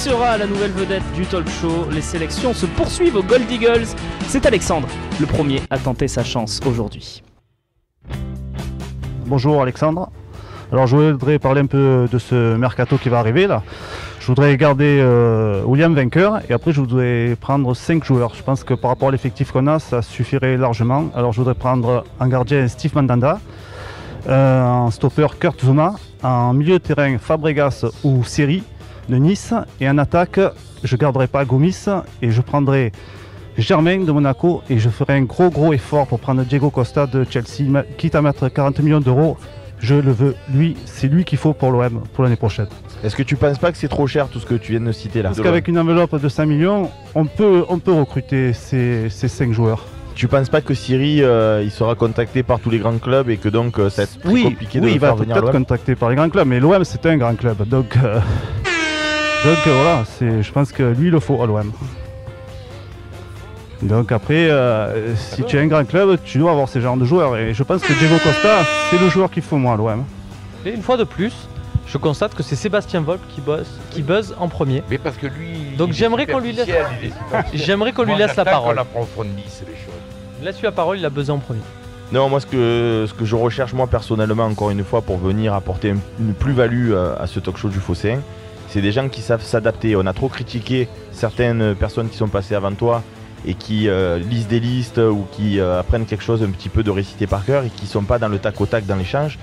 sera la nouvelle vedette du talk show? Les sélections se poursuivent aux Gold Eagles. C'est Alexandre, le premier à tenter sa chance aujourd'hui. Bonjour Alexandre. Alors je voudrais parler un peu de ce mercato qui va arriver là. Je voudrais garder William vainqueur et après je voudrais prendre 5 joueurs. Je pense que par rapport à l'effectif qu'on a, ça suffirait largement. Alors je voudrais prendre en gardien Steve Mandanda, en stopper Kurt Zouma, en milieu de terrain Fabregas ou Seri de Nice et en attaque je ne garderai pas Gomis et je prendrai Germain de Monaco et je ferai un gros effort pour prendre Diego Costa de Chelsea, quitte à mettre 40 millions d'euros. Je le veux, lui, c'est lui qu'il faut pour l'OM pour l'année prochaine. Est-ce que tu penses pas que c'est trop cher tout ce que tu viens de citer là? Parce qu'avec une enveloppe de 5 millions, on peut recruter ces 5 joueurs. Tu penses pas que Siri il sera contacté par tous les grands clubs et que donc ça va être très compliqué de le faire venir à l'OM? Oui, il va peut-être contacté par les grands clubs, mais l'OM c'est un grand club. Donc voilà, je pense que lui il le faut à l'OM. Donc après, si tu es un grand club, tu dois avoir ces genres de joueurs. Et je pense que Diego Costa, c'est le joueur qu'il faut moi à l'OM. Et une fois de plus, je constate que c'est Sébastien Volpe qui buzz en premier. Mais parce que lui. Donc j'aimerais qu'on lui laisse. J'aimerais qu'on lui laisse la parole. On approfondisse les choses. Laisse-lui la parole, il a buzzé en premier. Non, moi ce que je recherche moi personnellement encore une fois pour venir apporter une plus-value à ce talk show du Phocéen, c'est des gens qui savent s'adapter. On a trop critiqué certaines personnes qui sont passées avant toi et qui lisent des listes ou qui apprennent quelque chose un petit peu de réciter par cœur et qui ne sont pas dans le tac au tac dans l'échange.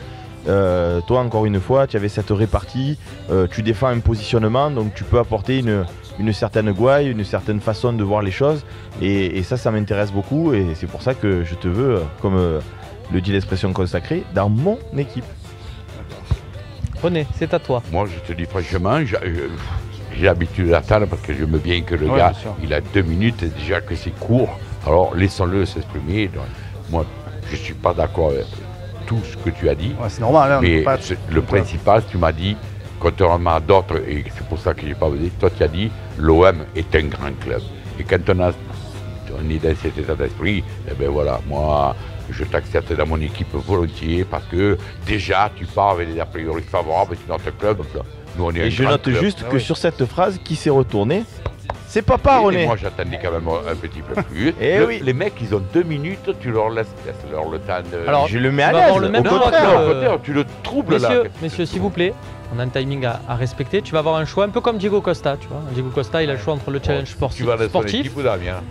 Toi encore une fois tu avais cette répartie, tu défends un positionnement donc tu peux apporter une certaine gouaille, une certaine façon de voir les choses et ça m'intéresse beaucoup et c'est pour ça que je te veux, comme le dit l'expression consacrée, dans mon équipe. René, c'est à toi. Moi je te dis franchement, j'ai l'habitude d'attendre parce que j'aime bien que le gars, il a 2 minutes et déjà que c'est court. Alors laissons-le s'exprimer. Moi, je ne suis pas d'accord avec tout ce que tu as dit. Ouais, c'est normal. Hein, mais le principal, tu m'as dit, contrairement à d'autres, et c'est pour ça que je n'ai pas osé, toi tu as dit, l'OM est un grand club. Et quand on est dans cet état d'esprit, eh bien voilà, moi, je t'accepte dans mon équipe volontiers parce que déjà, tu pars avec des a priori favorables, c'est notre club. Donc, nous, on est et je note club. juste que sur cette phrase qui s'est retournée, c'est papa René. Et moi j'attendais quand même un petit peu plus. Et oui. Les mecs ils ont 2 minutes, tu leur laisses leur le temps de... Alors je le mets à l'aise, au contraire, tu le troubles là. Messieurs, s'il vous plaît, on a un timing à respecter. Tu vas avoir un choix un peu comme Diego Costa, tu vois. Diego Costa il a le choix entre le challenge sportif,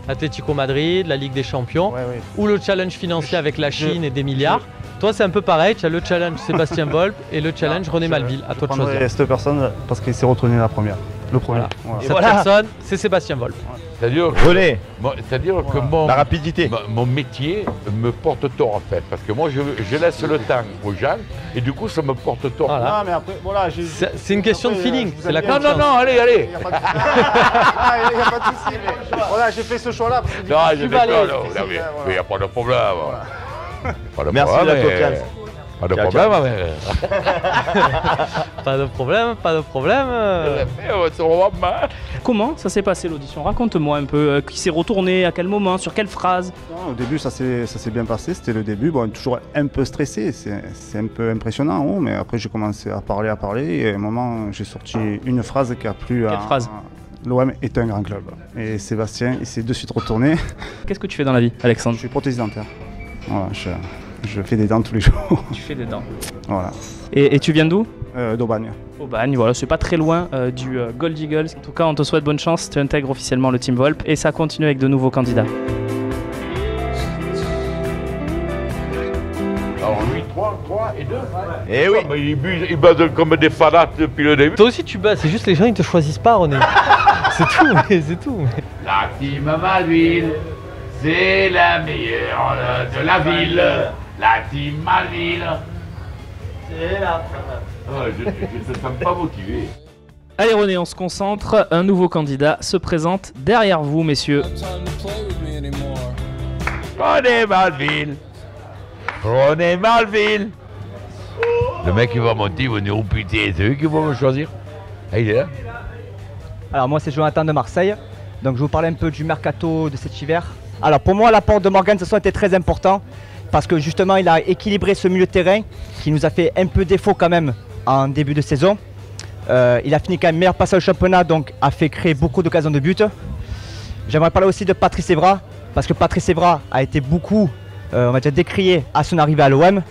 Atlético Madrid, la Ligue des Champions, ou le challenge financier avec la Chine et des milliards. Toi c'est un peu pareil, tu as le challenge Sébastien Volpe et le challenge René Malville. À toi de choisir. Cette personne parce qu'il s'est retourné la première. Le premier. Voilà. Cette personne, c'est Sébastien Volpe. C'est-à-dire que la rapidité. Mon métier me porte tort en fait. Parce que moi je laisse le temps aux gens et du coup ça me porte tort. Voilà. Ah, mais après, voilà, c'est une question de feeling. C'est la confiance. Non, allez. Il n'y a pas de souci. Voilà, j'ai fait ce choix-là. Non, je déconne. Il n'y a pas de problème. Merci de la confiance. Pas de problème. Pas de problème. Comment ça s'est passé l'audition? Raconte-moi un peu, qui s'est retourné, à quel moment, sur quelle phrase? Au début ça s'est bien passé, c'était le début, bon, toujours un peu stressé, c'est un peu impressionnant, mais après j'ai commencé à parler et à un moment j'ai sorti une phrase qui a plu à... Quelle phrase? L'OM est un grand club. Et Sébastien il s'est de suite retourné. Qu'est-ce que tu fais dans la vie, Alexandre? Je suis prothésiste dentaire. Voilà, je fais des dents tous les jours. Tu fais des dents. Voilà. Et tu viens d'où? D'Aubagne. Aubagne, voilà, c'est pas très loin du Gold Eagles. En tout cas, on te souhaite bonne chance, tu intègres officiellement le Team Volpe et ça continue avec de nouveaux candidats. Alors lui, 3 et 2. Eh oui. Il buzz comme des fadas depuis le début. Toi aussi tu buzzes, c'est juste les gens ils te choisissent pas René. C'est tout. La team Malville, c'est la meilleure de la ville. La team Malville, c'est la... je ne te sens pas motivé. Allez René, on se concentre. Un nouveau candidat se présente derrière vous, messieurs. René Malville. Le mec il va monter, il va dire oh putain, c'est eux qui vont me choisir. Ah, il est là. Alors moi c'est Jonathan de Marseille, donc je vais vous parler un peu du mercato de cet hiver. Alors pour moi l'apport de Morgan ce soir était très important parce que justement il a équilibré ce milieu de terrain qui nous a fait un peu défaut quand même en début de saison. Il a fini quand même meilleur passeur au championnat, donc a fait créer beaucoup d'occasions de but. J'aimerais parler aussi de Patrice Evra, parce que Patrice Evra a été beaucoup, on va dire, décrié à son arrivée à l'OM.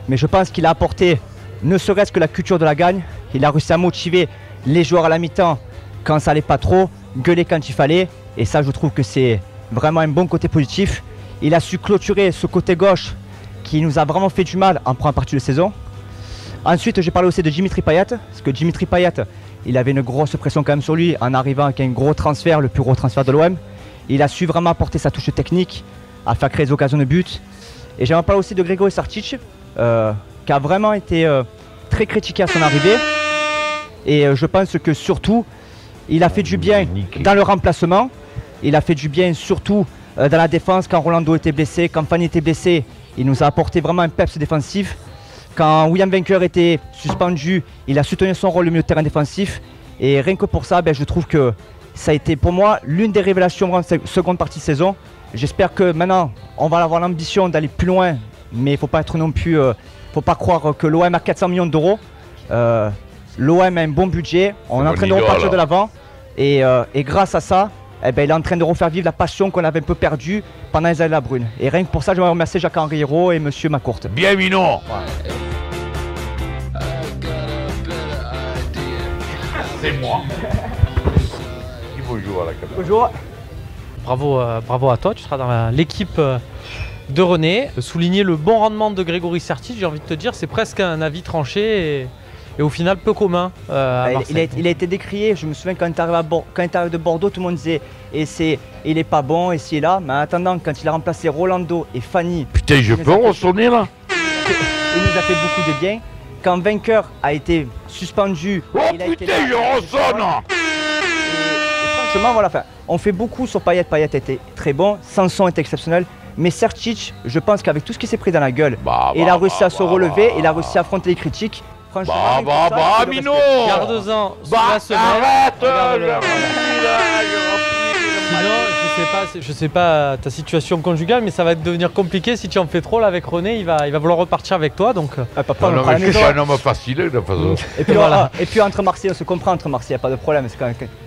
Mais je pense qu'il a apporté ne serait-ce que la culture de la gagne. Il a réussi à motiver les joueurs à la mi-temps quand ça allait pas trop, gueuler quand il fallait. Et ça, je trouve que c'est vraiment un bon côté positif. Il a su clôturer ce côté gauche qui nous a vraiment fait du mal en première partie de saison. Ensuite, j'ai parlé aussi de Dimitri Payet, parce que Dimitri Payet, il avait une grosse pression quand même sur lui en arrivant avec un gros transfert, le plus gros transfert de l'OM. Il a su vraiment apporter sa touche technique, à faire créer des occasions de but. Et j'aimerais parler aussi de Grégory Sartic, qui a vraiment été très critiqué à son arrivée. Et je pense que surtout, il a fait du bien dans le remplacement. Il a fait du bien surtout dans la défense quand Rolando était blessé, quand Fanny était blessé. Il nous a apporté vraiment un peps défensif. Quand William Vainqueur était suspendu, il a soutenu son rôle au milieu de terrain défensif. Et rien que pour ça, je trouve que ça a été pour moi l'une des révélations en seconde partie de saison. J'espère que maintenant, on va avoir l'ambition d'aller plus loin. Mais il ne faut pas être non plus, faut pas croire que l'OM a 400 millions d'euros. L'OM a un bon budget, on est en train de repartir de l'avant. Et grâce à ça, il est en train de refaire vivre la passion qu'on avait un peu perdue pendant les années de la Brune. Et rien que pour ça, je voudrais remercier Jacques-Henri Hérault et Monsieur Macourte. Bien Minon. C'est moi. Dis bonjour à la caméra. Bonjour. Bravo à toi, tu seras dans l'équipe de René. Souligner le bon rendement de Grégory Sartic, j'ai envie de te dire, c'est presque un avis tranché et au final peu commun. Il a été décrié, je me souviens quand il est arrivé de Bordeaux, tout le monde disait il est pas bon, et si là, mais en attendant, quand il a remplacé Rolando et Fanny. Putain, je peux ressonner là. Il nous a fait beaucoup de bien. Quand Vainqueur a été suspendu, il a putain, été là, je ressonne. Et franchement, voilà, on fait beaucoup sur Payet. Payet était très bon, Sanson était exceptionnel. Mais Sartic, je pense qu'avec tout ce qui s'est pris dans la gueule, il a réussi à se relever, il a réussi à affronter les critiques. Franchement, Mino. Garde-en sous la semelle. Arrête. Sinon, je sais pas ta situation conjugale, mais ça va devenir compliqué si tu en fais trop là avec René. Il va vouloir repartir avec toi, donc. Papa, non, mais je suis pas un homme facile de toute façon. Et puis entre Marseillais, on se comprend entre Marseillais, il n'y a pas de problème.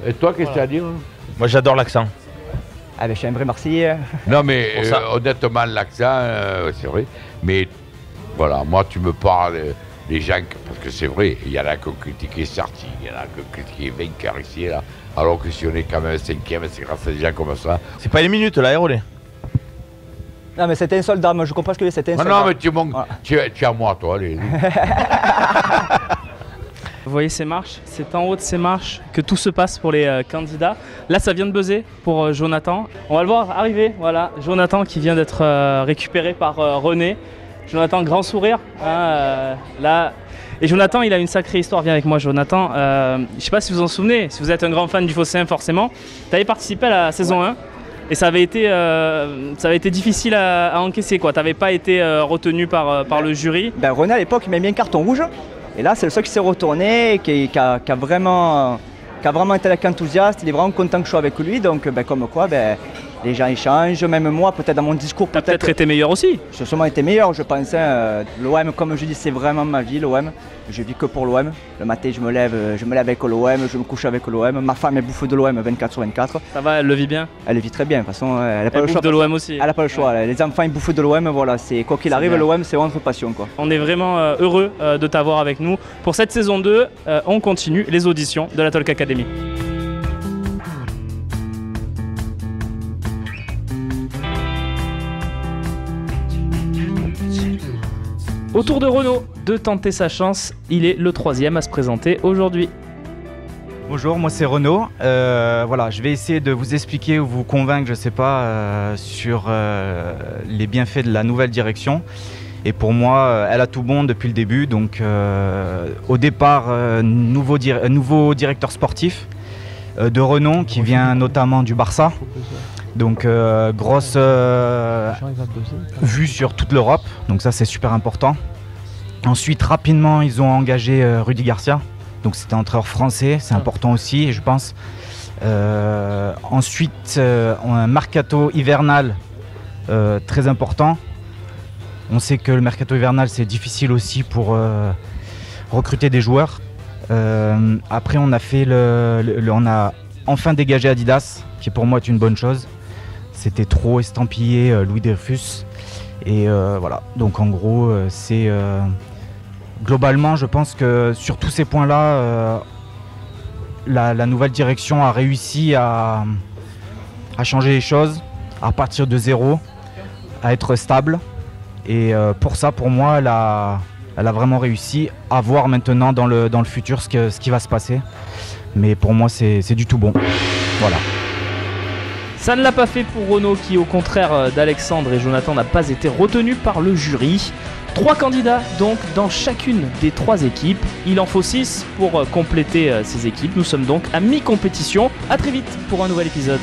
Et toi, qu'est-ce que tu as à dire? Moi j'adore l'accent. Ah je suis un vrai Marseillais. Non mais honnêtement l'accent, c'est vrai. Mais voilà, moi tu me parles, les gens, parce que c'est vrai, il y en a qui ont critiqué Sartic, il y en a qui ont critiqué Vainqueur ici et là. Alors que si on est quand même 5e, c'est grâce à des gens comme ça. C'est pas une minute là, Hérolé. Non mais c'était un soldat, moi je comprends ce que c'était un soldat. Non mais tu es à moi toi, allez. Vous voyez ces marches, c'est en haut de ces marches que tout se passe pour les candidats. Là, ça vient de buzzer pour Jonathan. On va le voir arriver, voilà, Jonathan qui vient d'être récupéré par René. Jonathan, grand sourire, hein, là. Et Jonathan, il a une sacrée histoire. Viens avec moi, Jonathan. Je ne sais pas si vous vous en souvenez, si vous êtes un grand fan du Phocéen, forcément. Tu avais participé à la saison 1 et ça avait été difficile à encaisser, quoi. Tu n'avais pas été retenu par le jury. René, à l'époque, il m'a mis un carton rouge. Et là, c'est le seul qui s'est retourné, qui a vraiment été avec enthousiaste. Il est vraiment content que je sois avec lui. Donc, comme quoi, les gens échangent. Même moi, peut-être dans mon discours, peut-être été meilleur aussi. J'ai sûrement été meilleur, je pense. L'OM, comme je dis, c'est vraiment ma vie, l'OM. Je vis que pour l'OM. Le matin, je me lève avec l'OM, je me couche avec l'OM. Ma femme est bouffe de l'OM 24/24. Ça va, elle le vit bien? Elle le vit très bien. De toute façon, elle n'a pas le choix. De l'OM aussi. Elle n'a pas le choix. Les enfants, ils bouffent de l'OM. Voilà, quoi qu'il arrive, l'OM, c'est notre passion, quoi. On est vraiment heureux de t'avoir avec nous. Pour cette saison 2, on continue les auditions de la Talk Academy. Au tour de Renaud de tenter sa chance, il est le 3e à se présenter aujourd'hui. Bonjour, moi c'est Renaud. Voilà, je vais essayer de vous expliquer ou vous convaincre, je sais pas, sur les bienfaits de la nouvelle direction. Et pour moi, elle a tout bon depuis le début. Donc, au départ, nouveau directeur sportif de renom qui vient notamment du Barça. Donc grosse vue sur toute l'Europe, donc ça c'est super important. Ensuite rapidement ils ont engagé Rudy Garcia, donc c'était un entraîneur français, c'est important aussi je pense. Ensuite un mercato hivernal très important. On sait que le mercato hivernal c'est difficile aussi pour recruter des joueurs. Après, on a fait on a enfin dégagé Adidas, qui pour moi est une bonne chose. C'était trop estampillé Louis Dreyfus. Et voilà, donc en gros, c'est globalement, je pense que sur tous ces points-là, la nouvelle direction a réussi à changer les choses, à partir de zéro, à être stable. Et pour ça, pour moi, elle a vraiment réussi à voir maintenant dans le futur ce qui va se passer. Mais pour moi, c'est du tout bon. Voilà. Ça ne l'a pas fait pour Renaud qui, au contraire d'Alexandre et Jonathan, n'a pas été retenu par le jury. 3 candidats donc dans chacune des 3 équipes. Il en faut 6 pour compléter ces équipes. Nous sommes donc à mi-compétition. A très vite pour un nouvel épisode.